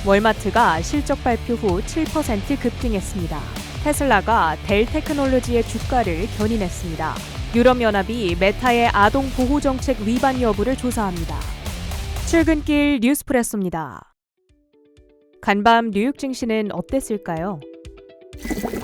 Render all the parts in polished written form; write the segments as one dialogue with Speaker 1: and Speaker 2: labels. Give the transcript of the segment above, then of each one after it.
Speaker 1: 월마트가 실적 발표 후 7% 급등했습니다. 테슬라가 델 테크놀로지의 주가를 견인했습니다. 유럽연합이 메타의 아동 보호 정책 위반 여부를 조사합니다. 출근길 뉴스프레소입니다. 간밤 뉴욕 증시는 어땠을까요?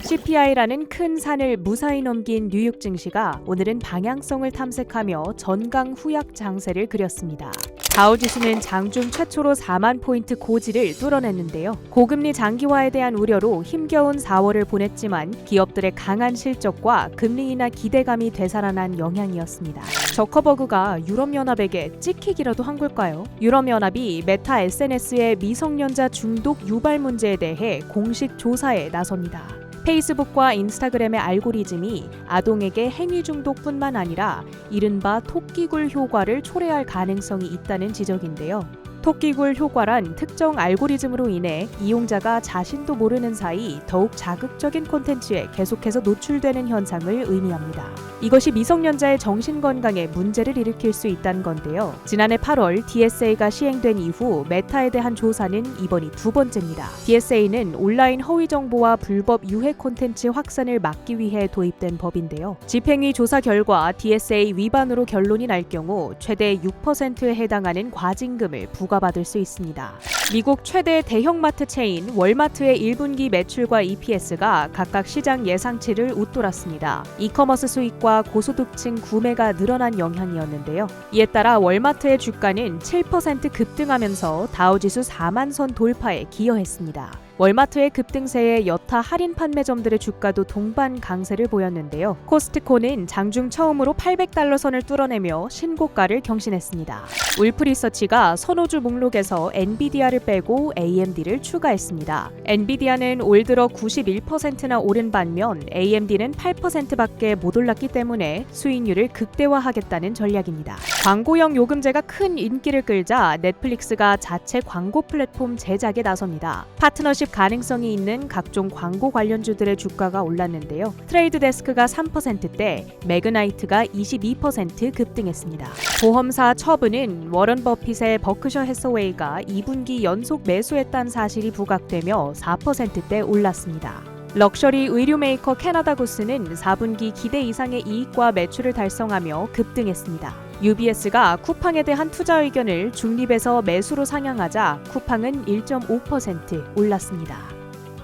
Speaker 1: CPI라는 큰 산을 무사히 넘긴 뉴욕 증시가 오늘은 방향성을 탐색하며 전강 후약 장세를 그렸습니다. 다우지수는 장중 최초로 4만 포인트 고지를 뚫어냈는데요. 고금리 장기화에 대한 우려로 힘겨운 4월을 보냈지만 기업들의 강한 실적과 금리 인하 기대감이 되살아난 영향이었습니다. 저커버그가 유럽연합에게 찍히기라도 한 걸까요? 유럽연합이 메타 SNS의 미성년자 중독 유발 문제에 대해 공식 조사에 나섭니다. 페이스북과 인스타그램의 알고리즘이 아동에게 행위 중독뿐만 아니라 이른바 토끼굴 효과를 초래할 가능성이 있다는 지적인데요. 토끼굴 효과란 특정 알고리즘으로 인해 이용자가 자신도 모르는 사이 더욱 자극적인 콘텐츠에 계속해서 노출되는 현상을 의미합니다. 이것이 미성년자의 정신건강에 문제를 일으킬 수 있다는 건데요. 지난해 8월 DSA가 시행된 이후 메타에 대한 조사는 이번이 두 번째입니다. DSA는 온라인 허위 정보와 불법 유해 콘텐츠 확산을 막기 위해 도입된 법인데요. 집행위 조사 결과 DSA 위반으로 결론이 날 경우 최대 6%에 해당하는 과징금을 부과받을 수 있습니다. 미국 최대 대형마트 체인 월마트의 1분기 매출과 EPS가 각각 시장 예상치를 웃돌았습니다. 이커머스 수익과 고소득층 구매가 늘어난 영향이었는데요. 이에 따라 월마트의 주가는 7% 급등하면서 다우지수 4만 선 돌파에 기여했습니다. 월마트의 급등세에 여타 할인 판매점들의 주가도 동반 강세를 보였는데요. 코스트코는 장중 처음으로 $800 선을 뚫어내며 신고가를 경신했습니다. 울프리서치가 선호주 목록에서 엔비디아를 빼고 AMD를 추가했습니다. 엔비디아는 올 들어 91%나 오른 반면 AMD는 8%밖에 못 올랐기 때문에 수익률을 극대화하겠다는 전략입니다. 광고형 요금제가 큰 인기를 끌자 넷플릭스가 자체 광고 플랫폼 제작에 나섭니다. 파트너십 가능성이 있는 각종 광고 관련주들의 주가가 올랐는데요. 트레이드 데스크가 3%대, 매그나이트가 22% 급등했습니다. 보험사 처브는 워런 버핏의 버크셔 해서웨이가 2분기 연속 매수했다는 사실이 부각되며 4%대 올랐습니다. 럭셔리 의류 메이커 캐나다 구스는 4분기 기대 이상의 이익과 매출을 달성하며 급등했습니다. UBS가 쿠팡에 대한 투자 의견을 중립에서 매수로 상향하자 쿠팡은 1.5% 올랐습니다.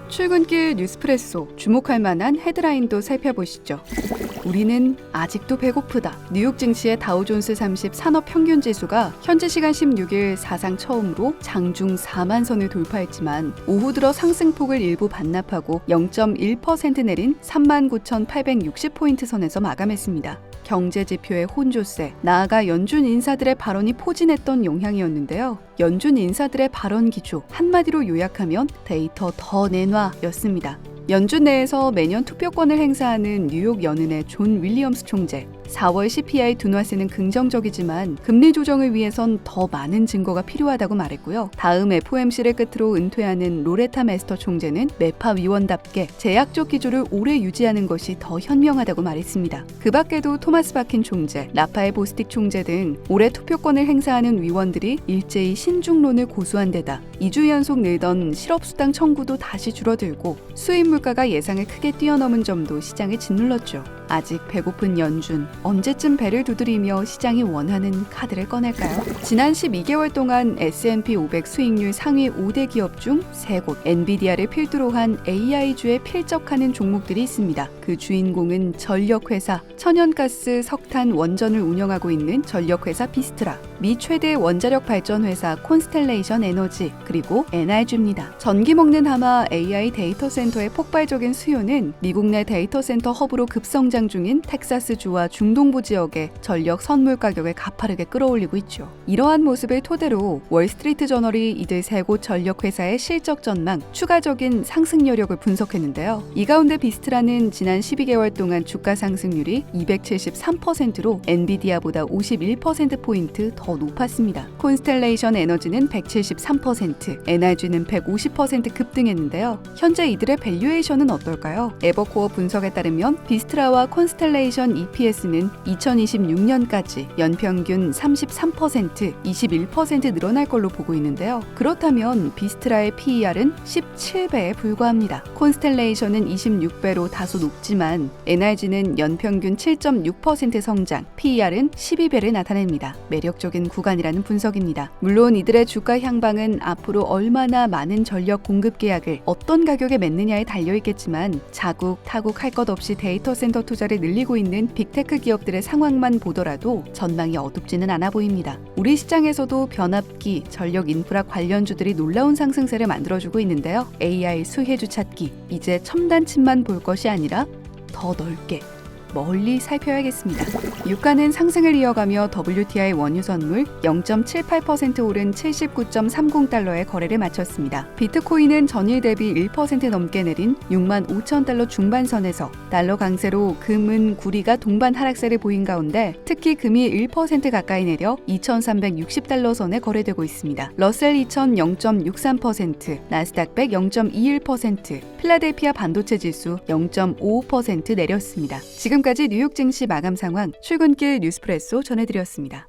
Speaker 2: 출근길 뉴스프레소 주목할 만한 헤드라인도 살펴보시죠. 우리는 아직도 배고프다. 뉴욕 증시의 다우존스 30 산업평균지수가 현지 시간 16일 사상 처음으로 장중 4만 선을 돌파했지만 오후 들어 상승폭을 일부 반납하고 0.1% 내린 39,860포인트 선에서 마감했습니다. 경제지표의 혼조세, 나아가 연준 인사들의 발언이 포진했던 영향이었는데요. 연준 인사들의 발언 기조, 한마디로 요약하면 데이터 더 내놔였습니다. 연준 내에서 매년 투표권을 행사하는 뉴욕 연은의 존 윌리엄스 총재, 4월 CPI 둔화세는 긍정적이지만 금리 조정을 위해선 더 많은 증거가 필요하다고 말했고요. 다음 FOMC를 끝으로 은퇴하는 로레타 메스터 총재는 매파 위원답게 제약적 기조를 오래 유지하는 것이 더 현명하다고 말했습니다. 그 밖에도 토마스 바킨 총재, 라파엘 보스틱 총재 등 올해 투표권을 행사하는 위원들이 일제히 신중론을 고수한 데다 2주 연속 늘던 실업수당 청구도 다시 줄어들고 수입 물가가 예상을 크게 뛰어넘은 점도 시장을 짓눌렀죠. 아직 배고픈 연준, 언제쯤 배를 두드리며 시장이 원하는 카드를 꺼낼까요? 지난 12개월 동안 S&P 500 수익률 상위 5대 기업 중 3곳, 엔비디아를 필두로 한 AI주에 필적하는 종목들이 있습니다. 그 주인공은 전력회사, 천연가스, 석탄, 원전을 운영하고 있는 전력회사 비스트라, 미 최대 원자력 발전회사 콘스텔레이션 에너지, 그리고 NRG입니다. 전기 먹는 하마 AI 데이터 센터의 폭발적인 수요는 미국 내 데이터 센터 허브로 급성장 중인 텍사스주와 중동부 지역의 전력 선물 가격을 가파르게 끌어올리고 있죠. 이러한 모습을 토대로 월스트리트 저널이 이들 세 곳 전력 회사의 실적 전망, 추가적인 상승 여력을 분석했는데요. 이 가운데 비스트라는 지난 12개월 동안 주가 상승률이 273%로 엔비디아보다 51%포인트 더 높았습니다. 콘스텔레이션 에너지는 173%, NRG는 150% 급등했는데요. 현재 이들의 밸류에이션은 어떨까요? 에버코어 분석에 따르면 비스트라와 콘스텔레이션 EPS는 2026년까지 연평균 33%, 21% 늘어날 걸로 보고 있는데요. 그렇다면 비스트라의 PER은 17배에 불과합니다. 콘스텔레이션은 26배로 다소 높지만 NRG는 연평균 7.6% 성장, PER은 12배를 나타냅니다. 매력적인 구간이라는 분석입니다. 물론 이들의 주가 향방은 앞으로 얼마나 많은 전력 공급 계약을 어떤 가격에 맺느냐에 달려있겠지만 자국, 타국 할 것 없이 데이터 센터 투자를 늘리고 있는 빅테크 기업들의 상황만 보더라도 전망이 어둡지는 않아 보입니다. 우리 시장에서도 변압기, 전력 인프라 관련주들이 놀라운 상승세를 만들어주고 있는데요. AI 수혜주 찾기, 이제 첨단 칩만 볼 것이 아니라 더 넓게 멀리 살펴야겠습니다. 유가는 상승을 이어가며 WTI 원유 선물 0.78% 오른 79.30달러에 거래를 마쳤습니다. 비트코인은 전일 대비 1% 넘게 내린 65,000달러 중반선에서 달러 강세로 금은 구리가 동반 하락세를 보인 가운데 특히 금이 1% 가까이 내려 2,360달러 선에 거래되고 있습니다. 러셀 2000 0.63%, 나스닥 100 0.21%, 필라델피아 반도체 지수 0.55% 내렸습니다. 지금까지 뉴욕 증시 마감 상황 출근길 뉴스프레소 전해드렸습니다.